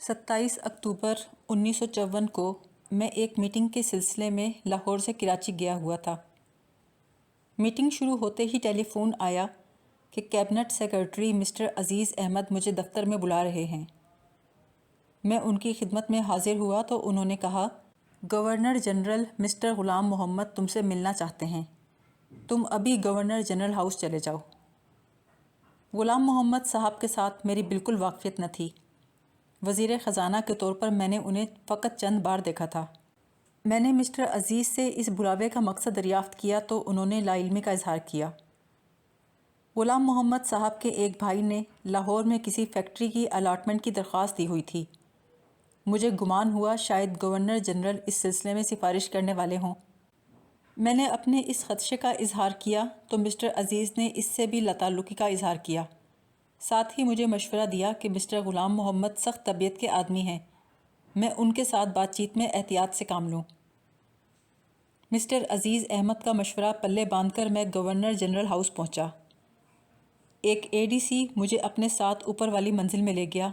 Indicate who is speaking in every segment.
Speaker 1: 27 اکتوبر 1954 کو میں ایک میٹنگ کے سلسلے میں لاہور سے کراچی گیا ہوا تھا۔ میٹنگ شروع ہوتے ہی ٹیلی فون آیا کہ کیبنٹ سیکرٹری مسٹر عزیز احمد مجھے دفتر میں بلا رہے ہیں۔ میں ان کی خدمت میں حاضر ہوا تو انہوں نے کہا، گورنر جنرل مسٹر غلام محمد تم سے ملنا چاہتے ہیں، تم ابھی گورنر جنرل ہاؤس چلے جاؤ۔ غلام محمد صاحب کے ساتھ میری بالکل واقفیت نہ تھی۔ وزیر خزانہ کے طور پر میں نے انہیں فقط چند بار دیکھا تھا۔ میں نے مسٹر عزیز سے اس بلاوے کا مقصد دریافت کیا تو انہوں نے لا علمی کا اظہار کیا۔ غلام محمد صاحب کے ایک بھائی نے لاہور میں کسی فیکٹری کی الاٹمنٹ کی درخواست دی ہوئی تھی۔ مجھے گمان ہوا شاید گورنر جنرل اس سلسلے میں سفارش کرنے والے ہوں۔ میں نے اپنے اس خدشے کا اظہار کیا تو مسٹر عزیز نے اس سے بھی لاتعلقی کا اظہار کیا۔ ساتھ ہی مجھے مشورہ دیا کہ مسٹر غلام محمد سخت طبیعت کے آدمی ہیں، میں ان کے ساتھ بات چیت میں احتیاط سے کام لوں۔ مسٹر عزیز احمد کا مشورہ پلے باندھ کر میں گورنر جنرل ہاؤس پہنچا۔ ایک اے ڈی سی مجھے اپنے ساتھ اوپر والی منزل میں لے گیا۔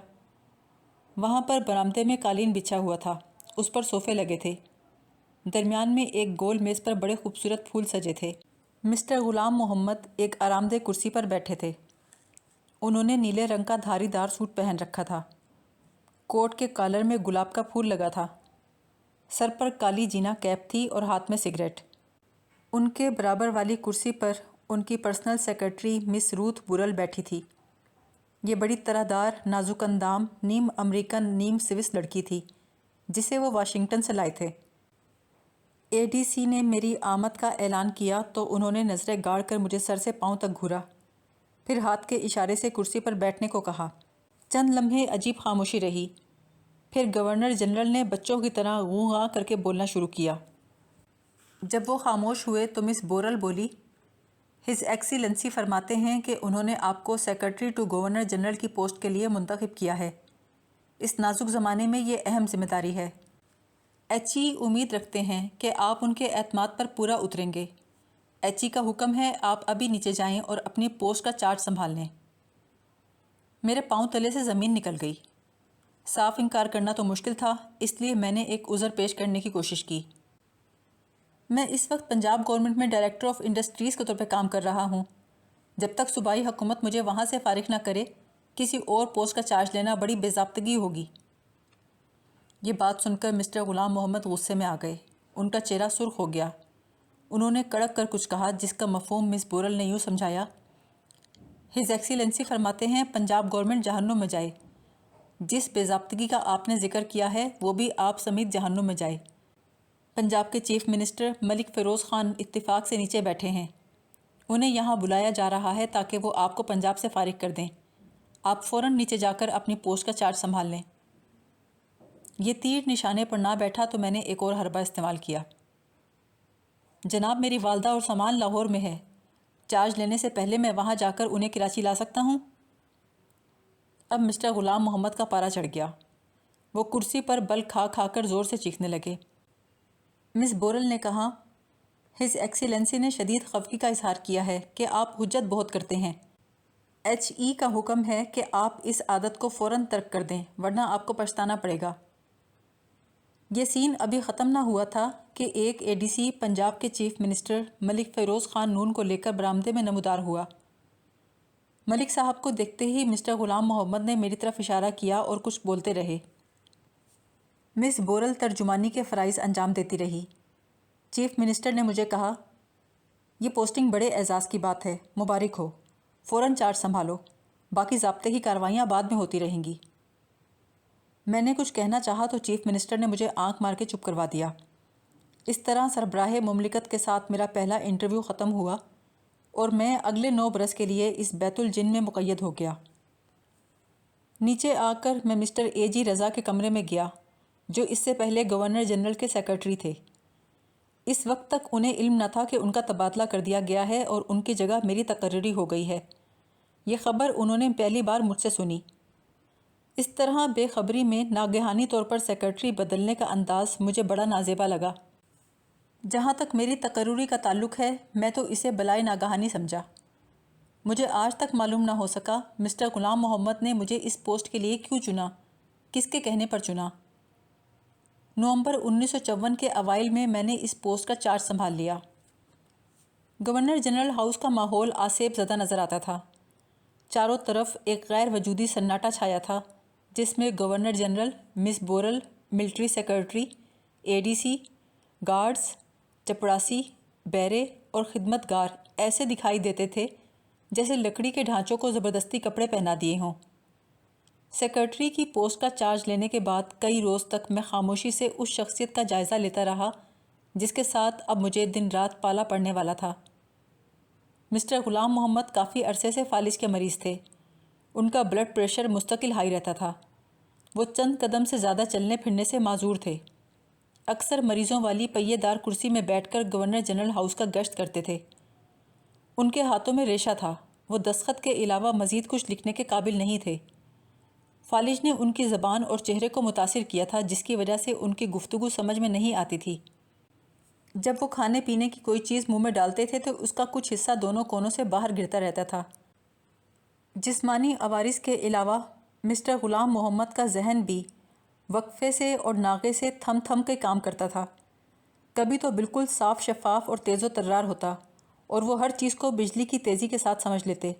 Speaker 1: وہاں پر برآمدے میں قالین بچھا ہوا تھا، اس پر صوفے لگے تھے۔ درمیان میں ایک گول میز پر بڑے خوبصورت پھول سجے تھے۔ مسٹر غلام محمد ایک آرام دہ کرسی پر بیٹھے تھے۔ انہوں نے نیلے رنگ کا دھاری دار سوٹ پہن رکھا تھا۔ کوٹ کے کالر میں گلاب کا پھول لگا تھا۔ سر پر کالی جینا کیپ تھی اور ہاتھ میں سگریٹ۔ ان کے برابر والی کرسی پر ان کی پرسنل سیکرٹری مس روتھ بورل بیٹھی تھی۔ یہ بڑی طرح دار، نازک اندام، نیم امریکن نیم سوئس لڑکی تھی جسے وہ واشنگٹن سے لائے تھے۔ اے ڈی سی نے میری آمد کا اعلان کیا تو انہوں نے نظریں گاڑ کر مجھے سر سے پاؤں تک گھورا، پھر ہاتھ کے اشارے سے کرسی پر بیٹھنے کو کہا۔ چند لمحے عجیب خاموشی رہی، پھر گورنر جنرل نے بچوں کی طرح غوں غاں کر کے بولنا شروع کیا۔ جب وہ خاموش ہوئے تو مس بورل بولی، ہز ایکسیلنسی فرماتے ہیں کہ انہوں نے آپ کو سیکرٹری ٹو گورنر جنرل کی پوسٹ کے لیے منتخب کیا ہے۔ اس نازک زمانے میں یہ اہم ذمہ داری ہے۔ ایچ ای امید رکھتے ہیں کہ آپ ان کے اعتماد پر پورا اتریں گے۔ ایچ ای کا حکم ہے آپ ابھی نیچے جائیں اور اپنی پوسٹ کا چارج سنبھال لیں۔ میرے پاؤں تلے سے زمین نکل گئی۔ صاف انکار کرنا تو مشکل تھا، اس لیے میں نے ایک عذر پیش کرنے کی کوشش کی۔ میں اس وقت پنجاب گورنمنٹ میں ڈائریکٹر آف انڈسٹریز کے طور پہ کام کر رہا ہوں۔ جب تک صوبائی حکومت مجھے وہاں سے فارغ نہ کرے، کسی اور پوسٹ کا چارج لینا بڑی بے ضابطگی ہوگی۔ یہ بات سن کر مسٹر غلام محمد غصے میں آ گئے۔ ان کا چہرہ سرخ ہو گیا۔ انہوں نے کڑک کر کچھ کہا جس کا مفہوم مس بورل نے یوں سمجھایا، ہز ایکسیلنسی فرماتے ہیں پنجاب گورنمنٹ جہنم میں جائے۔ جس بے ضابطگی کا آپ نے ذکر کیا ہے وہ بھی آپ سمیت جہنم میں جائے۔ پنجاب کے چیف منسٹر ملک فیروز خان اتفاق سے نیچے بیٹھے ہیں۔ انہیں یہاں بلایا جا رہا ہے تاکہ وہ آپ کو پنجاب سے فارغ کر دیں۔ آپ فوراً نیچے جا کر اپنی پوسٹ کا چارج سنبھال لیں۔ یہ تیر نشانے پر نہ بیٹھا تو میں نے ایک اور حربہ استعمال کیا۔ جناب میری والدہ اور سامان لاہور میں ہے، چارج لینے سے پہلے میں وہاں جا کر انہیں کراچی لا سکتا ہوں؟ اب مسٹر غلام محمد کا پارا چڑھ گیا۔ وہ کرسی پر بل کھا کھا کر زور سے چیخنے لگے۔ مس بورل نے کہا، ہز ایکسیلنسی نے شدید خفگی کا اظہار کیا ہے کہ آپ حجت بہت کرتے ہیں۔ ایچ ای کا حکم ہے کہ آپ اس عادت کو فوراً ترک کر دیں ورنہ آپ کو پچھتانا پڑے گا۔ یہ سین ابھی ختم نہ ہوا تھا کہ ایک اے ڈی سی پنجاب کے چیف منسٹر ملک فیروز خان نون کو لے کر برآمدے میں نمودار ہوا۔ ملک صاحب کو دیکھتے ہی مسٹر غلام محمد نے میری طرف اشارہ کیا اور کچھ بولتے رہے۔ مس بورل ترجمانی کے فرائض انجام دیتی رہی۔ چیف منسٹر نے مجھے کہا، یہ پوسٹنگ بڑے اعزاز کی بات ہے، مبارک ہو، فوراً چارج سنبھالو، باقی ضابطے کی کارروائیاں بعد میں ہوتی رہیں گی۔ میں نے کچھ کہنا چاہا تو چیف منسٹر نے مجھے آنکھ مار کے چپ کروا دیا۔ اس طرح سربراہ مملکت کے ساتھ میرا پہلا انٹرویو ختم ہوا اور میں اگلے 9 برس کے لیے اس بیت الجن میں مقید ہو گیا۔ نیچے آ کر میں مسٹر اے جی رضا کے کمرے میں گیا جو اس سے پہلے گورنر جنرل کے سیکرٹری تھے۔ اس وقت تک انہیں علم نہ تھا کہ ان کا تبادلہ کر دیا گیا ہے اور ان کی جگہ میری تقرری ہو گئی ہے۔ یہ خبر انہوں نے پہلی بار مجھ سے سنی۔ اس طرح بے خبری میں ناگہانی طور پر سیکرٹری بدلنے کا انداز مجھے بڑا نازیبا لگا۔ جہاں تک میری تقرری کا تعلق ہے میں تو اسے بلائے ناگہانی سمجھا۔ مجھے آج تک معلوم نہ ہو سکا مسٹر غلام محمد نے مجھے اس پوسٹ کے لیے کیوں چنا کس کے کہنے پر چنا؟ نومبر 1954 کے اوائل میں نے اس پوسٹ کا چارج سنبھال لیا۔ گورنر جنرل ہاؤس کا ماحول آسیب زدہ نظر آتا تھا۔ چاروں طرف ایک غیر وجودی سناٹا چھایا تھا، جس میں گورنر جنرل، مس بورل، ملٹری سیکرٹری، اے ڈی سی، گارڈز، چپڑاسی، بیرے اور خدمت گار ایسے دکھائی دیتے تھے جیسے لکڑی کے ڈھانچوں کو زبردستی کپڑے پہنا دیے ہوں۔ سیکرٹری کی پوسٹ کا چارج لینے کے بعد کئی روز تک میں خاموشی سے اس شخصیت کا جائزہ لیتا رہا جس کے ساتھ اب مجھے دن رات پالا پڑنے والا تھا۔ مسٹر غلام محمد کافی عرصے سے فالج کے مریض تھے۔ ان کا بلڈ پریشر مستقل ہائی رہتا تھا۔ وہ چند قدم سے زیادہ چلنے پھرنے سے معذور تھے۔ اکثر مریضوں والی پہیے دار کرسی میں بیٹھ کر گورنر جنرل ہاؤس کا گشت کرتے تھے۔ ان کے ہاتھوں میں ریشہ تھا۔ وہ دستخط کے علاوہ مزید کچھ لکھنے کے قابل نہیں تھے۔ فالج نے ان کی زبان اور چہرے کو متاثر کیا تھا، جس کی وجہ سے ان کی گفتگو سمجھ میں نہیں آتی تھی۔ جب وہ کھانے پینے کی کوئی چیز منہ میں ڈالتے تھے تو اس کا کچھ حصہ دونوں کونوں سے باہر گرتا رہتا تھا۔ جسمانی عوارض کے علاوہ مسٹر غلام محمد کا ذہن بھی وقفے سے اور ناغے سے تھم تھم کے کام کرتا تھا۔ کبھی تو بالکل صاف شفاف اور تیز و ترار ہوتا اور وہ ہر چیز کو بجلی کی تیزی کے ساتھ سمجھ لیتے۔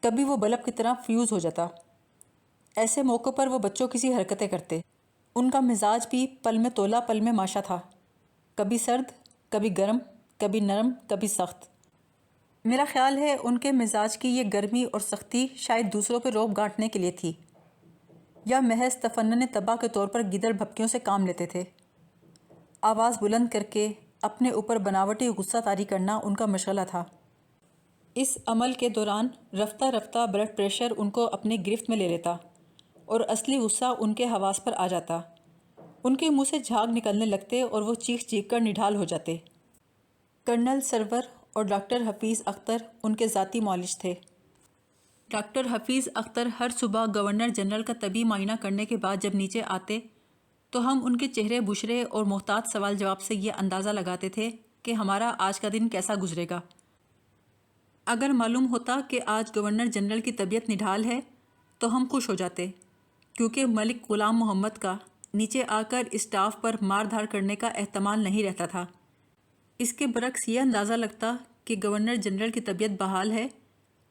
Speaker 1: کبھی وہ بلب کی طرح فیوز ہو جاتا۔ ایسے موقع پر وہ بچوں کی سی حرکتیں کرتے۔ ان کا مزاج بھی پل میں تولا پل میں ماشا تھا، کبھی سرد، کبھی گرم، کبھی نرم، کبھی سخت۔ میرا خیال ہے ان کے مزاج کی یہ گرمی اور سختی شاید دوسروں پہ روب گانٹنے کے لیے تھی، یا محض تفنن طبع کے طور پر گیدڑ بھپکیوں سے کام لیتے تھے۔ آواز بلند کر کے اپنے اوپر بناوٹی غصہ طاری کرنا ان کا مشغلہ تھا۔ اس عمل کے دوران رفتہ رفتہ بلڈ پریشر ان کو اپنی گرفت میں لے لیتا اور اصلی غصہ ان کے حواس پر آ جاتا۔ ان کے منہ سے جھاگ نکلنے لگتے اور وہ چیخ چیخ کر نڈھال ہو جاتے۔ کرنل سرور اور ڈاکٹر حفیظ اختر ان کے ذاتی معالج تھے۔ ڈاکٹر حفیظ اختر ہر صبح گورنر جنرل کا طبی معائنہ کرنے کے بعد جب نیچے آتے تو ہم ان کے چہرے بشرے اور محتاط سوال جواب سے یہ اندازہ لگاتے تھے کہ ہمارا آج کا دن کیسا گزرے گا۔ اگر معلوم ہوتا کہ آج گورنر جنرل کی طبیعت نڈھال ہے تو ہم خوش ہو جاتے، کیونکہ ملک غلام محمد کا نیچے آ کر اسٹاف پر مار دھاڑ کرنے کا احتمال نہیں رہتا تھا۔ اس کے برعکس یہ اندازہ لگتا کہ گورنر جنرل کی طبیعت بحال ہے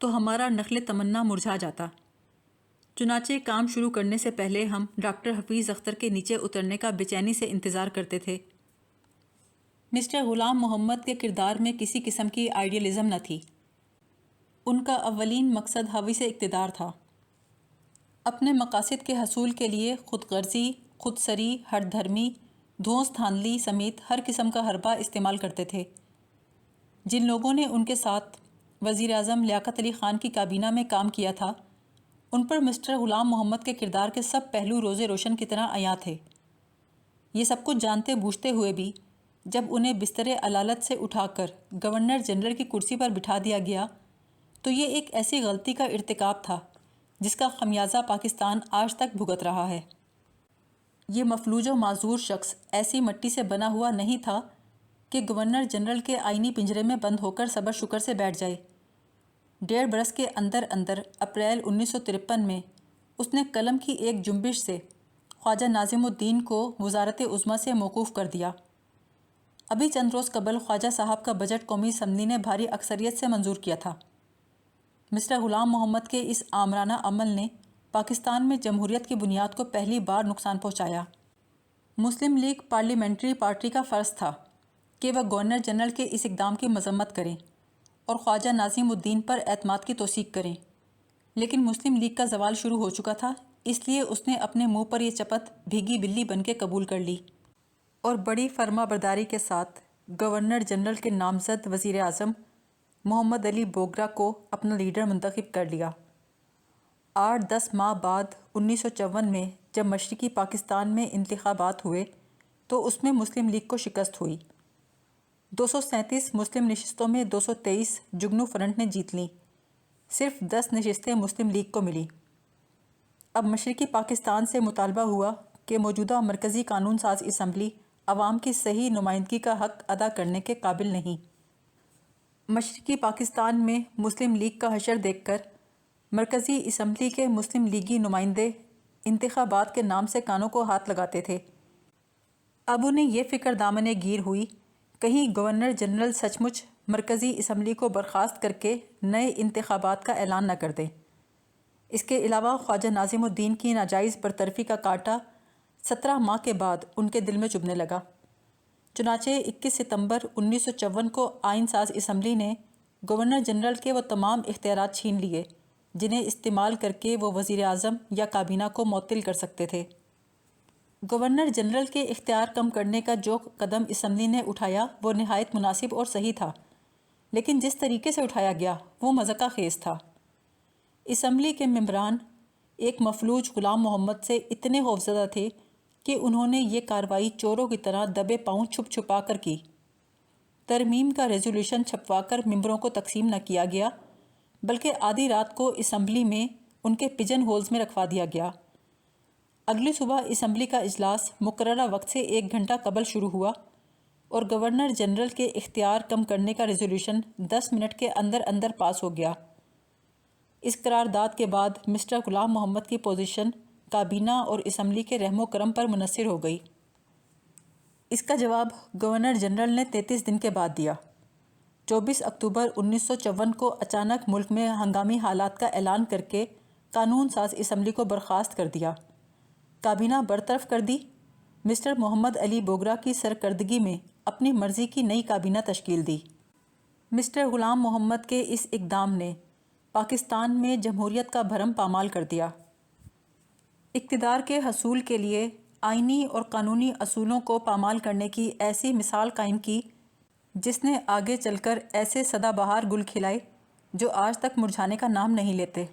Speaker 1: تو ہمارا نخل تمنا مرجھا جاتا۔ چنانچہ کام شروع کرنے سے پہلے ہم ڈاکٹر حفیظ اختر کے نیچے اترنے کا بے چینی سے انتظار کرتے تھے۔ مسٹر غلام محمد کے کردار میں کسی قسم کی آئیڈیلزم نہ تھی۔ ان کا اولین مقصد حویث اقتدار تھا۔ اپنے مقاصد کے حصول کے لیے خود غرضی، خود سری، ہٹ دھرمی، دھونس دھاندلی سمیت ہر قسم کا حربہ استعمال کرتے تھے۔ جن لوگوں نے ان کے ساتھ وزیر اعظم لیاقت علی خان کی کابینہ میں کام کیا تھا، ان پر مسٹر غلام محمد کے کردار کے سب پہلو روز روشن کی طرح عیاں تھے۔ یہ سب کچھ جانتے بوجھتے ہوئے بھی جب انہیں بستر علالت سے اٹھا کر گورنر جنرل کی کرسی پر بٹھا دیا گیا تو یہ ایک ایسی غلطی کا ارتکاب تھا جس کا خمیازہ پاکستان آج تک بھگت رہا ہے۔ یہ مفلوج و معذور شخص ایسی مٹی سے بنا ہوا نہیں تھا کہ گورنر جنرل کے آئینی پنجرے میں بند ہو کر صبر شکر سے بیٹھ جائے۔ 1.5 برس کے اندر اندر اپریل 1953 میں اس نے قلم کی ایک جنبش سے خواجہ ناظم الدین کو وزارت عظمیٰ سے موقوف کر دیا۔ ابھی چند روز قبل خواجہ صاحب کا بجٹ قومی اسمبلی نے بھاری اکثریت سے منظور کیا تھا۔ مسٹر غلام محمد کے اس آمرانہ عمل نے پاکستان میں جمہوریت کی بنیاد کو پہلی بار نقصان پہنچایا۔ مسلم لیگ پارلیمنٹری پارٹی کا فرض تھا کہ وہ گورنر جنرل کے اس اقدام کی مذمت کریں اور خواجہ ناظم الدین پر اعتماد کی توثیق کریں، لیکن مسلم لیگ کا زوال شروع ہو چکا تھا، اس لیے اس نے اپنے منہ پر یہ چپت بھیگی بلی بن کے قبول کر لی اور بڑی فرما برداری کے ساتھ گورنر جنرل کے نامزد وزیر اعظم محمد علی بوگرا کو اپنا لیڈر منتخب کر لیا۔ 8-10 ماہ بعد 1954 میں جب مشرقی پاکستان میں انتخابات ہوئے تو اس میں مسلم لیگ کو شکست ہوئی۔ 237 مسلم نشستوں میں 223 جگنو فرنٹ نے جیت لیں، صرف 10 نشستیں مسلم لیگ کو ملی۔ اب مشرقی پاکستان سے مطالبہ ہوا کہ موجودہ مرکزی قانون ساز اسمبلی عوام کی صحیح نمائندگی کا حق ادا کرنے کے قابل نہیں۔ مشرقی پاکستان میں مسلم لیگ کا حشر دیکھ کر مرکزی اسمبلی کے مسلم لیگی نمائندے انتخابات کے نام سے کانوں کو ہاتھ لگاتے تھے۔ اب انہیں یہ فکر دامنِ گیر ہوئی کہیں گورنر جنرل سچ مچ مرکزی اسمبلی کو برخاست کر کے نئے انتخابات کا اعلان نہ کر دیں۔ اس کے علاوہ خواجہ ناظم الدین کی ناجائز برطرفی کا کانٹا 17 ماہ کے بعد ان کے دل میں چبھنے لگا۔ چنانچہ 21 ستمبر 1954 کو آئین ساز اسمبلی نے گورنر جنرل کے وہ تمام اختیارات چھین لیے جنہیں استعمال کر کے وہ وزیر اعظم یا کابینہ کو معطل کر سکتے تھے۔ گورنر جنرل کے اختیار کم کرنے کا جو قدم اسمبلی نے اٹھایا وہ نہایت مناسب اور صحیح تھا، لیکن جس طریقے سے اٹھایا گیا وہ مذاق خیز تھا۔ اسمبلی کے ممبران ایک مفلوج غلام محمد سے اتنے خوفزدہ تھے کہ انہوں نے یہ کارروائی چوروں کی طرح دبے پاؤں چھپ چھپا کر کی۔ ترمیم کا ریزولوشن چھپوا کر ممبروں کو تقسیم نہ کیا گیا، بلکہ آدھی رات کو اسمبلی میں ان کے پجن ہولز میں رکھوا دیا گیا۔ اگلی صبح اسمبلی کا اجلاس مقررہ وقت سے 1 گھنٹہ قبل شروع ہوا اور گورنر جنرل کے اختیار کم کرنے کا ریزولوشن 10 منٹ کے اندر اندر پاس ہو گیا۔ اس قرارداد کے بعد مسٹر غلام محمد کی پوزیشن کابینہ اور اسمبلی کے رحم و کرم پر منحصر ہو گئی۔ اس کا جواب گورنر جنرل نے 33 دن کے بعد دیا۔ 24 اکتوبر 1954 کو اچانک ملک میں ہنگامی حالات کا اعلان کر کے قانون ساز اسمبلی کو برخاست کر دیا، کابینہ برطرف کر دی۔ مسٹر محمد علی بوگرا کی سرکردگی میں اپنی مرضی کی نئی کابینہ تشکیل دی۔ مسٹر غلام محمد کے اس اقدام نے پاکستان میں جمہوریت کا بھرم پامال کر دیا۔ اقتدار کے حصول کے لیے آئینی اور قانونی اصولوں کو پامال کرنے کی ایسی مثال قائم کی جس نے آگے چل کر ایسے سدا بہار گل کھلائے جو آج تک مرجھانے کا نام نہیں لیتے۔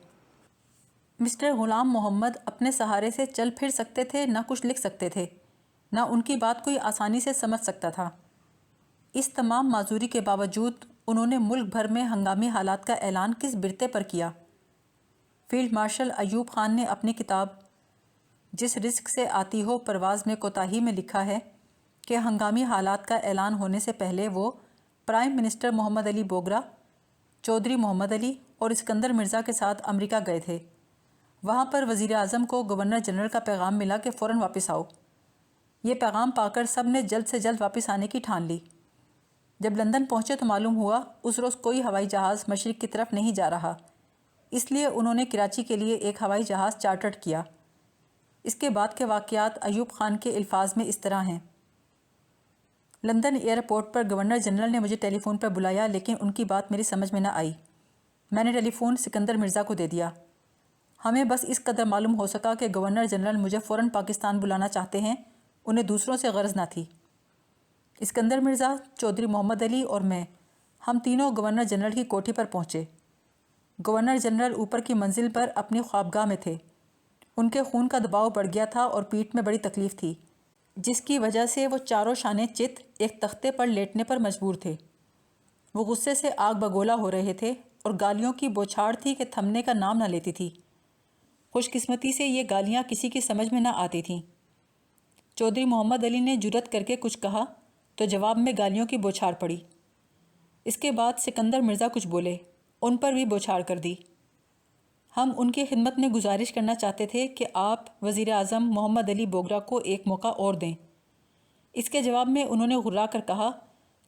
Speaker 1: مسٹر غلام محمد اپنے سہارے سے چل پھر سکتے تھے، نہ کچھ لکھ سکتے تھے، نہ ان کی بات کوئی آسانی سے سمجھ سکتا تھا۔ اس تمام معذوری کے باوجود انہوں نے ملک بھر میں ہنگامی حالات کا اعلان کس برتے پر کیا؟ فیلڈ مارشل ایوب خان نے اپنی کتاب جس رزق سے آتی ہو پرواز میں کوتاہی میں لکھا ہے کہ ہنگامی حالات کا اعلان ہونے سے پہلے وہ پرائم منسٹر محمد علی بوگرا، چودھری محمد علی اور اسکندر مرزا کے ساتھ امریکہ گئے تھے۔ وہاں پر وزیر اعظم کو گورنر جنرل کا پیغام ملا کہ فوراً واپس آؤ۔ یہ پیغام پا کر سب نے جلد سے جلد واپس آنے کی ٹھان لی۔ جب لندن پہنچے تو معلوم ہوا اس روز کوئی ہوائی جہاز مشرق کی طرف نہیں جا رہا، اس لیے انہوں نے کراچی کے لیے ایک ہوائی جہاز چارٹر کیا۔ اس کے بعد کے واقعات ایوب خان کے الفاظ میں اس طرح ہیں: لندن ایئرپورٹ پر گورنر جنرل نے مجھے ٹیلی فون پر بلایا، لیکن ان کی بات میری سمجھ میں نہ آئی۔ میں نے ٹیلی فون سکندر مرزا کو دے دیا۔ ہمیں بس اس قدر معلوم ہو سکا کہ گورنر جنرل مجھے فوراً پاکستان بلانا چاہتے ہیں، انہیں دوسروں سے غرض نہ تھی۔ اسکندر مرزا، چودھری محمد علی اور میں، ہم تینوں گورنر جنرل کی کوٹھی پر پہنچے۔ گورنر جنرل اوپر کی منزل پر اپنی خوابگاہ میں تھے۔ ان کے خون کا دباؤ بڑھ گیا تھا اور پیٹھ میں بڑی تکلیف تھی، جس کی وجہ سے وہ چاروں شانے چت ایک تختے پر لیٹنے پر مجبور تھے۔ وہ غصے سے آگ بگولا ہو رہے تھے اور گالیوں کی بوچھاڑ تھی کہ تھمنے کا نام نہ لیتی تھی۔ خوش قسمتی سے یہ گالیاں کسی کی سمجھ میں نہ آتی تھیں۔ چودھری محمد علی نے جرأت کر کے کچھ کہا تو جواب میں گالیوں کی بوچھاڑ پڑی۔ اس کے بعد سکندر مرزا کچھ بولے، ان پر بھی بوچھاڑ کر دی۔ ہم ان کی خدمت میں گزارش کرنا چاہتے تھے کہ آپ وزیر اعظم محمد علی بوگرا کو ایک موقع اور دیں۔ اس کے جواب میں انہوں نے غرا کر کہا،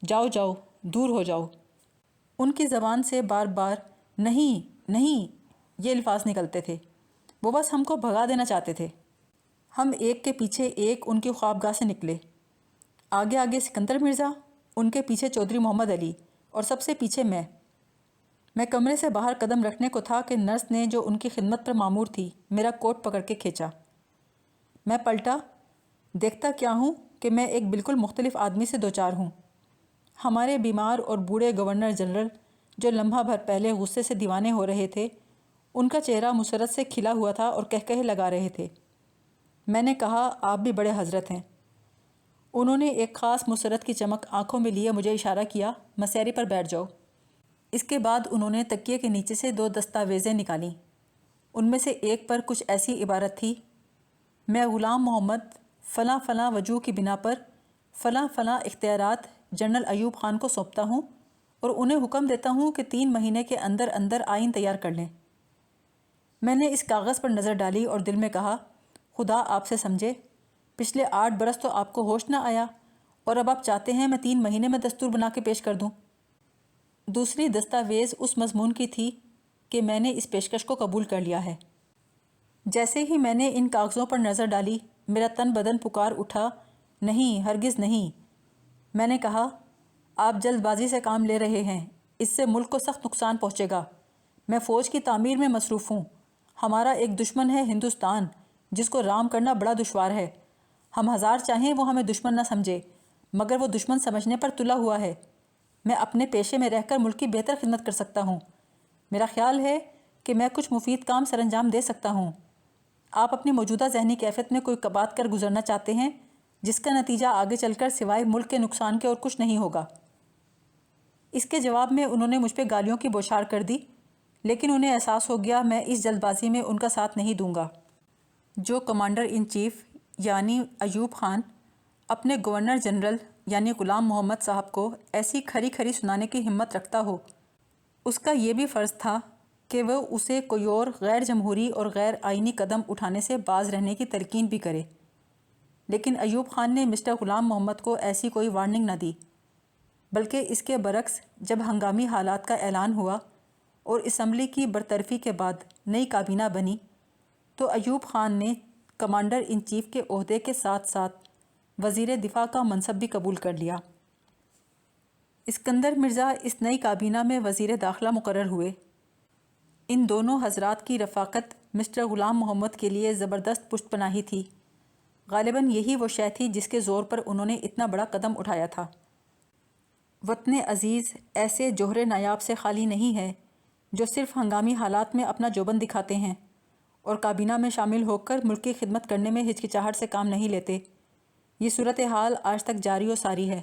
Speaker 1: جاؤ جاؤ، دور ہو جاؤ۔ ان کی زبان سے بار بار نہیں نہیں یہ الفاظ نکلتے تھے۔ وہ بس ہم کو بھگا دینا چاہتے تھے۔ ہم ایک کے پیچھے ایک ان کی خوابگاہ سے نکلے۔ آگے آگے سکندر مرزا، ان کے پیچھے چودھری محمد علی اور سب سے پیچھے میں۔ کمرے سے باہر قدم رکھنے کو تھا کہ نرس نے جو ان کی خدمت پر مامور تھی میرا کوٹ پکڑ کے کھینچا۔ میں پلٹا، دیکھتا کیا ہوں کہ میں ایک بالکل مختلف آدمی سے دوچار ہوں۔ ہمارے بیمار اور بوڑھے گورنر جنرل جو لمحہ بھر پہلے غصے سے دیوانے ہو رہے تھے، ان کا چہرہ مسرت سے کھلا ہوا تھا اور کہکہے لگا رہے تھے۔ میں نے کہا، آپ بھی بڑے حضرت ہیں۔ انہوں نے ایک خاص مسرت کی چمک آنکھوں میں لیے مجھے اشارہ کیا، مسیری پر بیٹھ جاؤ۔ اس کے بعد انہوں نے تکیے کے نیچے سے 2 دستاویزیں نکالیں۔ ان میں سے ایک پر کچھ ایسی عبارت تھی: میں غلام محمد فلاں فلاں وجوہ کی بنا پر فلاں فلاں اختیارات جنرل ایوب خان کو سونپتا ہوں اور انہیں حکم دیتا ہوں کہ 3 مہینے کے اندر اندر آئین تیار کر لیں۔ میں نے اس کاغذ پر نظر ڈالی اور دل میں کہا، خدا آپ سے سمجھے، پچھلے 8 برس تو آپ کو ہوش نہ آیا اور اب آپ چاہتے ہیں میں 3 مہینے میں دستور بنا کے پیش کر دوں۔ دوسری دستاویز اس مضمون کی تھی کہ میں نے اس پیشکش کو قبول کر لیا ہے۔ جیسے ہی میں نے ان کاغذوں پر نظر ڈالی میرا تن بدن پکار اٹھا، نہیں، ہرگز نہیں۔ میں نے کہا، آپ جلد بازی سے کام لے رہے ہیں، اس سے ملک کو سخت نقصان پہنچے گا۔ میں فوج کی تعمیر میں مصروف ہوں۔ ہمارا ایک دشمن ہے ہندوستان، جس کو رام کرنا بڑا دشوار ہے۔ ہم ہزار چاہیں وہ ہمیں دشمن نہ سمجھے، مگر وہ دشمن سمجھنے پر تلا ہوا ہے۔ میں اپنے پیشے میں رہ کر ملک کی بہتر خدمت کر سکتا ہوں۔ میرا خیال ہے کہ میں کچھ مفید کام سر انجام دے سکتا ہوں۔ آپ اپنی موجودہ ذہنی کیفیت میں کوئی بات کر گزرنا چاہتے ہیں جس کا نتیجہ آگے چل کر سوائے ملک کے نقصان کے اور کچھ نہیں ہوگا۔ اس کے جواب میں انہوں نے مجھ پہ گالیوں کی بوچھار کر دی، لیکن انہیں احساس ہو گیا میں اس جلد بازی میں ان کا ساتھ نہیں دوں گا۔ جو کمانڈر ان چیف یعنی ایوب خان اپنے گورنر جنرل یعنی غلام محمد صاحب کو ایسی کھری کھری سنانے کی ہمت رکھتا ہو، اس کا یہ بھی فرض تھا کہ وہ اسے کوئی اور غیر جمہوری اور غیر آئینی قدم اٹھانے سے باز رہنے کی تلقین بھی کرے۔ لیکن ایوب خان نے مسٹر غلام محمد کو ایسی کوئی وارننگ نہ دی، بلکہ اس کے برعکس جب ہنگامی حالات کا اعلان ہوا اور اسمبلی کی برطرفی کے بعد نئی کابینہ بنی تو ایوب خان نے کمانڈر ان چیف کے عہدے کے ساتھ ساتھ وزیر دفاع کا منصب بھی قبول کر لیا۔ اسکندر مرزا اس نئی کابینہ میں وزیر داخلہ مقرر ہوئے۔ ان دونوں حضرات کی رفاقت مسٹر غلام محمد کے لیے زبردست پشت پناہی تھی۔ غالباً یہی وہ شے تھی جس کے زور پر انہوں نے اتنا بڑا قدم اٹھایا تھا۔ وطن عزیز ایسے جوہر نایاب سے خالی نہیں ہے جو صرف ہنگامی حالات میں اپنا جوبن دکھاتے ہیں اور کابینہ میں شامل ہو کر ملک کی خدمت کرنے میں ہچکچاہٹ سے کام نہیں لیتے۔ یہ صورتحال آج تک جاری و ساری ہے۔